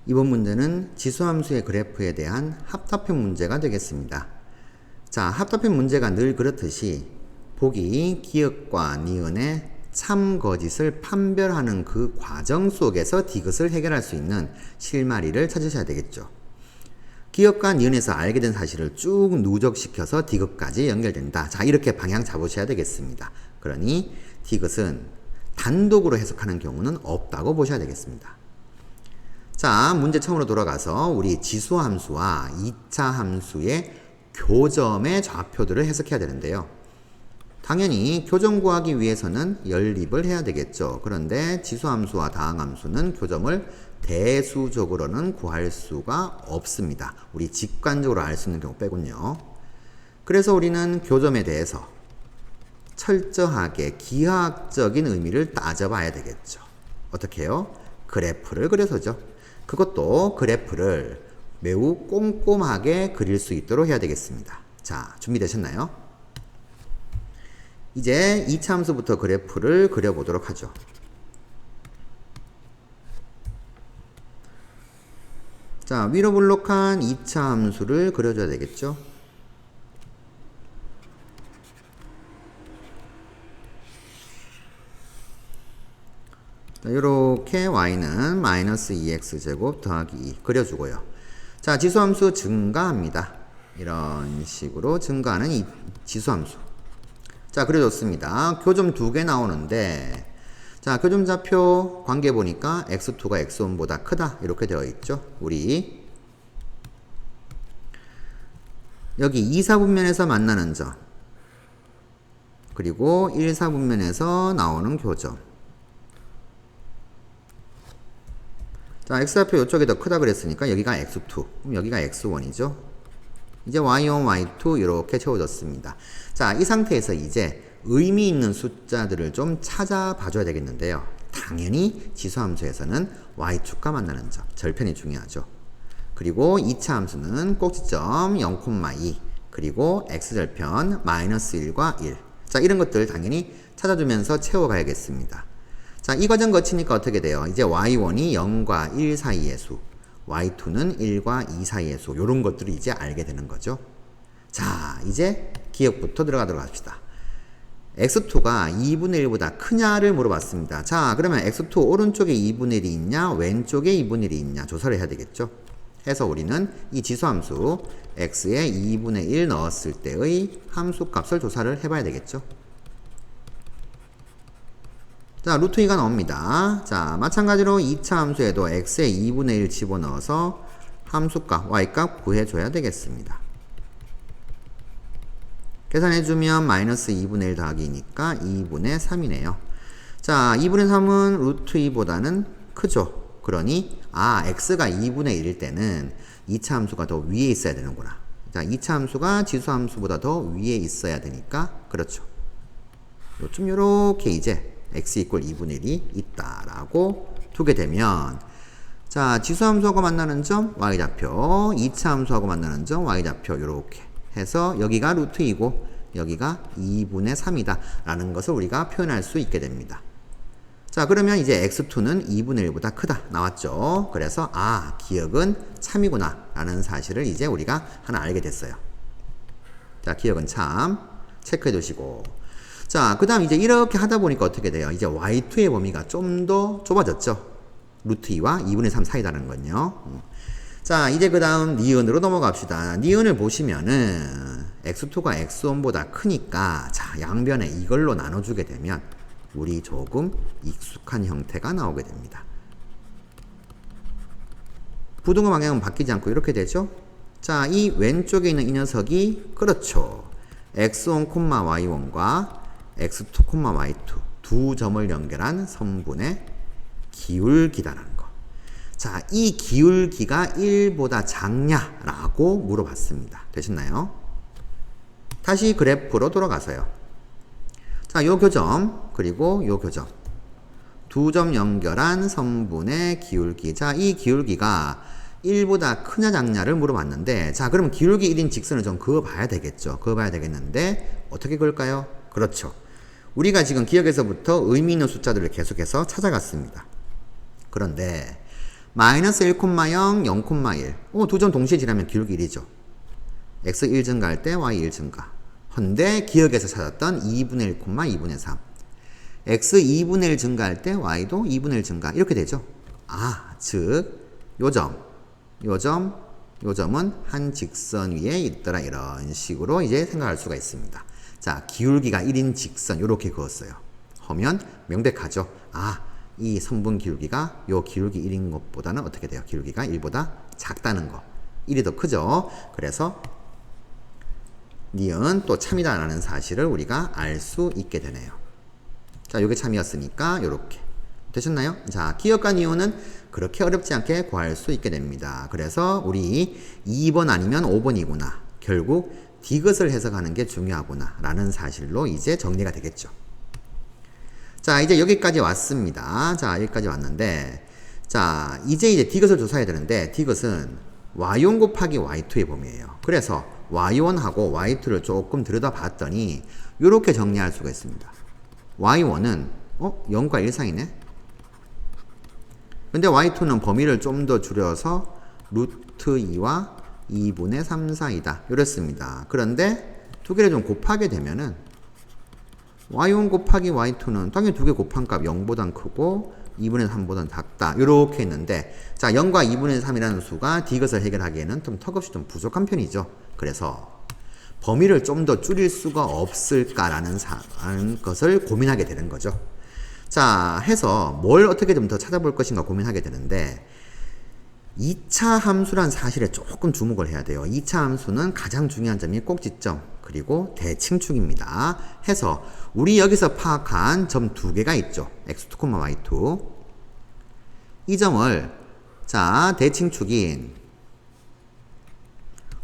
이번 문제는 지수함수의 그래프에 대한 합답형 문제가 되겠습니다. 자, 합답형 문제가 늘 그렇듯이 보기 기역과 니은의 참 거짓을 판별하는 그 과정 속에서 디귿을 해결할 수 있는 실마리를 찾으셔야 되겠죠. 기역과 니은에서 알게 된 사실을 쭉 누적시켜서 디귿까지 연결된다. 자, 이렇게 방향 잡으셔야 되겠습니다. 그러니 디귿은 단독으로 해석하는 경우는 없다고 보셔야 되겠습니다. 자, 문제 처음으로 돌아가서 우리 지수함수와 2차 함수의 교점의 좌표들을 해석해야 되는데요. 당연히 교점 구하기 위해서는 연립을 해야 되겠죠. 그런데 지수함수와 다항함수는 교점을 대수적으로는 구할 수가 없습니다. 우리 직관적으로 알 수 있는 경우 빼군요. 그래서 우리는 교점에 대해서 철저하게 기하학적인 의미를 따져봐야 되겠죠. 어떻게 해요? 그래프를 그려서죠. 그것도 그래프를 매우 꼼꼼하게 그릴 수 있도록 해야 되겠습니다. 자, 준비되셨나요? 이제 2차 함수부터 그래프를 그려보도록 하죠. 자, 위로 블록한 2차 함수를 그려줘야 되겠죠. 자, 요렇게 y는 마이너스 2x제곱 더하기 2 그려주고요. 자, 지수함수 증가합니다. 이런 식으로 증가하는 이 지수함수. 자, 그려줬습니다. 교점 2개 나오는데, 자, 교점좌표 관계 보니까 x2가 x1보다 크다. 이렇게 되어 있죠. 우리 여기 2사분면에서 만나는 점, 그리고 1사분면에서 나오는 교점. 자, x좌표 이쪽이 더 크다 그랬으니까 여기가 x2, 그럼 여기가 x1이죠. 이제 y1, y2 이렇게 채워졌습니다. 자, 이 상태에서 이제 의미 있는 숫자들을 좀 찾아봐 줘야 되겠는데요. 당연히 지수함수에서는 y축과 만나는 점, 절편이 중요하죠. 그리고 2차 함수는 꼭지점 0,2, 그리고 x절편 마이너스 1과 1. 자, 이런 것들 당연히 찾아주면서 채워가야겠습니다. 자, 이 과정 거치니까 어떻게 돼요? 이제 y1이 0과 1 사이의 수, y2는 1과 2 사이의 수, 요런 것들을 이제 알게 되는 거죠. 자, 이제 기억부터 들어가도록 합시다. x2가 2분의 1보다 크냐를 물어봤습니다. 자, 그러면 x2 오른쪽에 2분의 1이 있냐, 왼쪽에 2분의 1이 있냐 조사를 해야 되겠죠. 해서 우리는 이 지수함수 x에 2분의 1 넣었을 때의 함수값을 조사를 해봐야 되겠죠. 자, 루트 2가 나옵니다. 자, 마찬가지로 2차 함수에도 x에 2분의 1 집어넣어서 함수값, y값 구해줘야 되겠습니다. 계산해주면 마이너스 2분의 1 더하기니까 2분의 3이네요. 자, 2분의 3은 루트 2보다는 크죠. 그러니, 아, x가 2분의 1일 때는 2차 함수가 더 위에 있어야 되는구나. 자, 2차 함수가 지수 함수보다 더 위에 있어야 되니까, 그렇죠. 요쯤 요렇게 이제 x 이퀄 2분의 1이 있다라고 두게 되면, 자, 지수함수하고 만나는 점 y좌표, 2차 함수하고 만나는 점 y좌표 요렇게 해서 여기가 루트 2고 여기가 2분의 3이다 라는 것을 우리가 표현할 수 있게 됩니다. 자, 그러면 이제 x2는 2분의 1보다 크다 나왔죠. 그래서 아, 기역은 3이구나 라는 사실을 이제 우리가 하나 알게 됐어요. 자, 기역은 참 체크해 두시고, 자, 그 다음 이제 이렇게 하다 보니까 어떻게 돼요? 이제 y2의 범위가 좀 더 좁아졌죠. 루트 2와 2분의 3 사이다라는 건요. 자, 이제 그 다음 니은으로 넘어갑시다. 니은을 보시면은 x2가 x1보다 크니까, 자, 양변에 이걸로 나눠주게 되면 우리 조금 익숙한 형태가 나오게 됩니다. 부등호 방향은 바뀌지 않고 이렇게 되죠. 자, 이 왼쪽에 있는 이 녀석이 그렇죠. x1, y1과 x2, y2 두 점을 연결한 선분의 기울기다라는 거. 자, 이 기울기가 1보다 작냐라고 물어봤습니다. 되셨나요? 다시 그래프로 돌아가서요. 자, 요 교점 그리고 요 교점 두 점 연결한 선분의 기울기. 자, 이 기울기가 1보다 크냐 작냐를 물어봤는데, 자, 그러면 기울기 1인 직선을 좀 그어봐야 되겠죠. 그어봐야 되겠는데 어떻게 그을까요? 그렇죠. 우리가 지금 기억에서부터 의미 있는 숫자들을 계속해서 찾아갔습니다. 그런데 마이너스 1,0, 0,1. 두 점 동시에 지나면 기울기 1이죠. x 1 증가할 때 y 1 증가. 헌데 기억에서 찾았던 2분의 1, 2분의 3. x 2분의 1 증가할 때 y도 2분의 1 증가. 이렇게 되죠. 즉 요점은 한 직선 위에 있더라. 이런 식으로 이제 생각할 수가 있습니다. 자, 기울기가 1인 직선 이렇게 그었어요. 하면 명백하죠. 이 선분 기울기가 요 기울기 1인 것보다는 어떻게 돼요? 기울기가 1보다 작다는 거. 1이 더 크죠. 그래서 니은 또 참이다라는 사실을 우리가 알 수 있게 되네요. 자, 요게 참이었으니까 요렇게 되셨나요? 자, 기억과 니은은 그렇게 어렵지 않게 구할 수 있게 됩니다. 그래서 우리 2번 아니면 5번이구나. 결국 디귿을 해석하는 게 중요하구나 라는 사실로 이제 정리가 되겠죠. 자, 이제 여기까지 왔습니다. 자, 여기까지 왔는데, 자, 이제 디귿을 조사해야 되는데, 디귿은 y1 곱하기 y2의 범위예요. 그래서 y1하고 y2를 조금 들여다 봤더니 이렇게 정리할 수가 있습니다. y1은 0과 1 사이네. 근데 y2는 범위를 좀 더 줄여서 루트 2와 2분의 3 사이다. 이렇습니다. 그런데 두 개를 좀 곱하게 되면은 y1 곱하기 y2는 당연히 두 개 곱한 값 0보단 크고 2분의 3보단 작다. 이렇게 했는데, 자, 0과 2분의 3이라는 수가 디귿을 해결하기에는 좀 턱없이 좀 부족한 편이죠. 그래서 범위를 좀 더 줄일 수가 없을까라는 것을 고민하게 되는 거죠. 자, 해서 뭘 어떻게 좀 더 찾아볼 것인가 고민하게 되는데, 2차 함수란 사실에 조금 주목을 해야 돼요. 2차 함수는 가장 중요한 점이 꼭지점 그리고 대칭축입니다. 해서 우리 여기서 파악한 점 두 개가 있죠. x2, y2. 이 점을 자, 대칭축인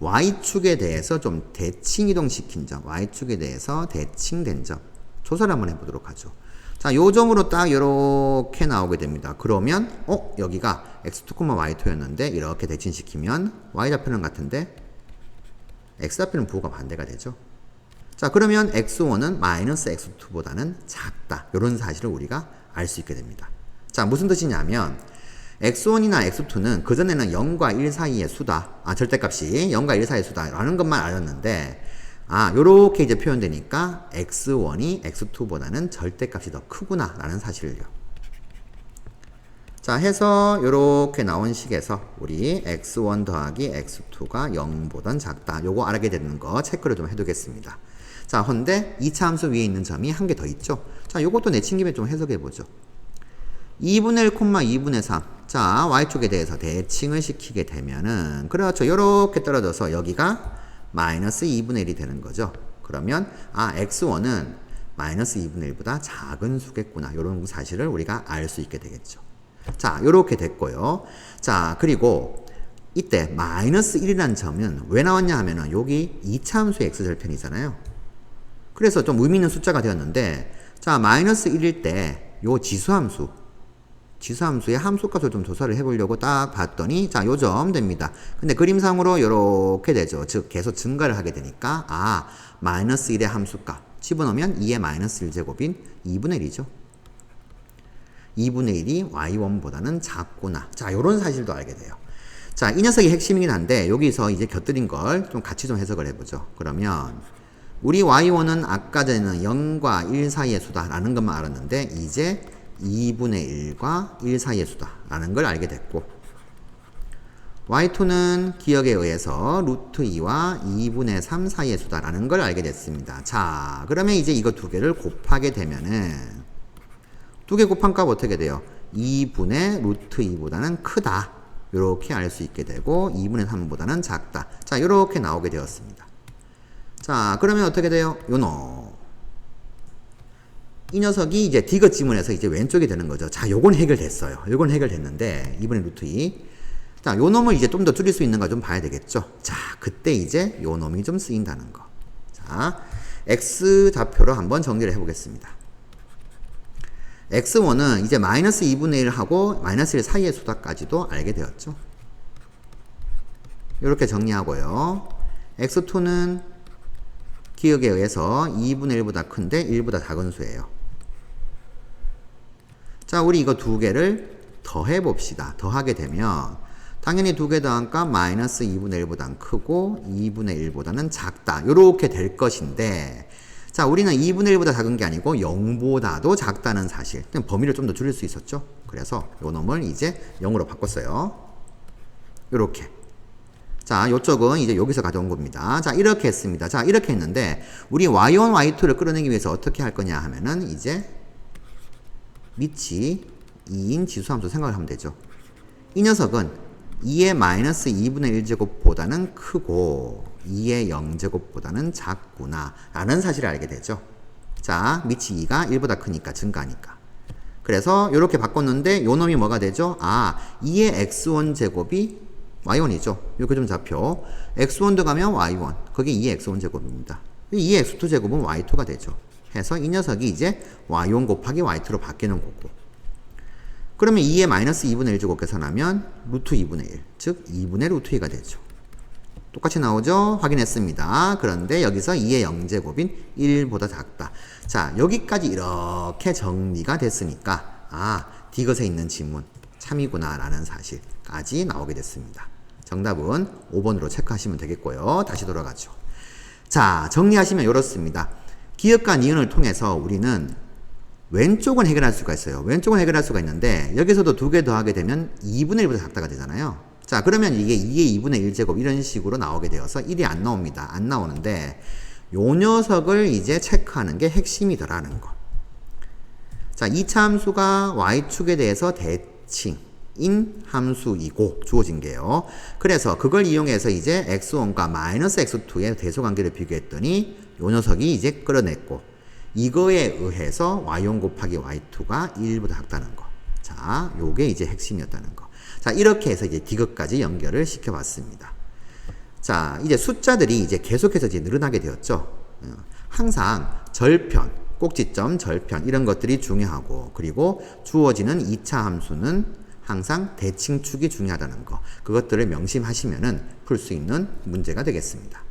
y축에 대해서 좀 대칭 이동시킨 점, y축에 대해서 대칭된 점 조사를 한번 해보도록 하죠. 자, 요 점으로 딱 이렇게 나오게 됩니다. 그러면 여기가 x2, y2였는데 이렇게 대칭시키면 y좌표는 같은데 x좌표는 부호가 반대가 되죠. 자, 그러면 x1은 마이너스 x2보다는 작다. 이런 사실을 우리가 알 수 있게 됩니다. 자, 무슨 뜻이냐면 x1이나 x2는 그전에는 0과 1 사이의 수다. 절대값이 0과 1 사이의 수다라는 것만 알았는데 요렇게 이제 표현되니까 x1이 x2보다는 절대값이 더 크구나 라는 사실을요. 자, 해서 요렇게 나온 식에서 우리 x1 더하기 x2가 0보단 작다. 요거 알게 되는 거 체크를 좀 해두겠습니다. 자, 헌데 2차 함수 위에 있는 점이 한 개 더 있죠. 자, 요것도 내친 김에 좀 해석해 보죠. 2분의 1, 2분의 3. 자, y축에 대해서 대칭을 시키게 되면은 그렇죠. 요렇게 떨어져서 여기가 마이너스 2분의 1이 되는 거죠. 그러면 x1은 마이너스 2분의 1보다 작은 수겠구나. 요런 사실을 우리가 알 수 있게 되겠죠. 자, 요렇게 됐고요. 자, 그리고 이때 마이너스 1이라는 점은 왜 나왔냐 하면은 여기 2차 함수의 x절편이잖아요. 그래서 좀 의미 있는 숫자가 되었는데, 자, 마이너스 1일 때 요 지수함수의 함수값을 좀 조사를 해보려고 딱 봤더니, 자, 요점 됩니다. 근데 그림상으로 요렇게 되죠. 즉, 계속 증가를 하게 되니까, 마이너스 1의 함수값 집어넣으면 2의 마이너스 1제곱인 2분의 1이죠. 2분의 1이 y1보다는 작구나. 자, 요런 사실도 알게 돼요. 자, 이 녀석이 핵심이긴 한데, 여기서 이제 곁들인 걸 좀 같이 좀 해석을 해보죠. 그러면, 우리 y1은 아까 전에는 0과 1 사이의 수다라는 것만 알았는데, 이제 2분의 1과 1 사이의 수다라는 걸 알게 됐고, y2는 기억에 의해서 루트 2와 2분의 3 사이의 수다라는 걸 알게 됐습니다. 자, 그러면 이제 이거 두 개를 곱하게 되면은 두 개 곱한 값 어떻게 돼요? 2분의 루트 2보다는 크다. 이렇게 알 수 있게 되고 2분의 3보다는 작다. 자, 이렇게 나오게 되었습니다. 자, 그러면 어떻게 돼요? 이 녀석이 이제 디귿 지문에서 이제 왼쪽이 되는 거죠. 자, 요건 해결됐어요. 요건 해결됐는데 2분의 루트 2. 자, 요 놈을 이제 좀 더 줄일 수 있는가 좀 봐야 되겠죠. 자, 그때 이제 요 놈이 좀 쓰인다는 거. 자, x 좌표로 한번 정리를 해보겠습니다. x1은 이제 마이너스 2분의 1하고 마이너스 1 사이의 수다까지도 알게 되었죠. 이렇게 정리하고요. x2는 기억에 의해서 2분의 1보다 큰데 1보다 작은 수예요. 자, 우리 이거 두 개를 더해 봅시다. 더하게 되면 당연히 두 개 더한 값 마이너스 2분의 1보다는 크고 2분의 1보다는 작다. 요렇게 될 것인데 자, 우리는 2분의 1보다 작은 게 아니고 0보다도 작다는 사실. 범위를 좀 더 줄일 수 있었죠. 그래서 요 놈을 이제 0으로 바꿨어요. 요렇게. 자, 요쪽은 이제 여기서 가져온 겁니다. 자, 이렇게 했습니다. 자, 이렇게 했는데 우리 y1, y2를 끌어내기 위해서 어떻게 할 거냐 하면은 이제 밑이 2인 지수함수 생각을 하면 되죠. 이 녀석은 2의 마이너스 2분의 1제곱보다는 크고 2의 0제곱보다는 작구나 라는 사실을 알게 되죠. 자, 밑이 2가 1보다 크니까 증가하니까. 그래서 이렇게 바꿨는데 요 놈이 뭐가 되죠? 아, 2의 x1 제곱이 y1이죠. 이렇게 좀 잡혀. x1 들어가면 y1. 그게 2의 x1 제곱입니다. 2의 x2 제곱은 y2가 되죠. 해서 이 녀석이 이제 y1 곱하기 y2로 바뀌는 거고. 그러면 2의 마이너스 2분의 1 제곱 계산하면 루트 2분의 1. 즉 2분의 루트 2가 되죠. 똑같이 나오죠? 확인했습니다. 그런데 여기서 2의 0제곱인 1보다 작다. 자, 여기까지 이렇게 정리가 됐으니까 아, 디귿에 있는 지문 참이구나 라는 사실까지 나오게 됐습니다. 정답은 5번으로 체크하시면 되겠고요. 다시 돌아가죠. 자, 정리하시면 이렇습니다. 기역과 니은을 통해서 우리는 왼쪽은 해결할 수가 있어요. 왼쪽은 해결할 수가 있는데 여기서도 두 개 더하게 되면 2분의 1보다 작다가 되잖아요. 자, 그러면 이게 2의 2분의 1제곱 이런 식으로 나오게 되어서 1이 안 나옵니다. 안 나오는데 요 녀석을 이제 체크하는 게 핵심이더라는 거. 자, 이 참수가 y축에 대해서 대칭인 함수이고 주어진 게요. 그래서 그걸 이용해서 이제 x1과 마이너스 x2의 대소관계를 비교했더니 요 녀석이 이제 끌어냈고 이거에 의해서 y1 곱하기 y2가 1보다 작다는 거. 자, 요게 이제 핵심이었다는 거. 자, 이렇게 해서 이제 디귿까지 연결을 시켜봤습니다. 자, 이제 숫자들이 이제 계속해서 이제 늘어나게 되었죠. 항상 절편, 꼭지점, 절편 이런 것들이 중요하고 그리고 주어지는 2차 함수는 항상 대칭축이 중요하다는 거. 그것들을 명심하시면은 풀 수 있는 문제가 되겠습니다.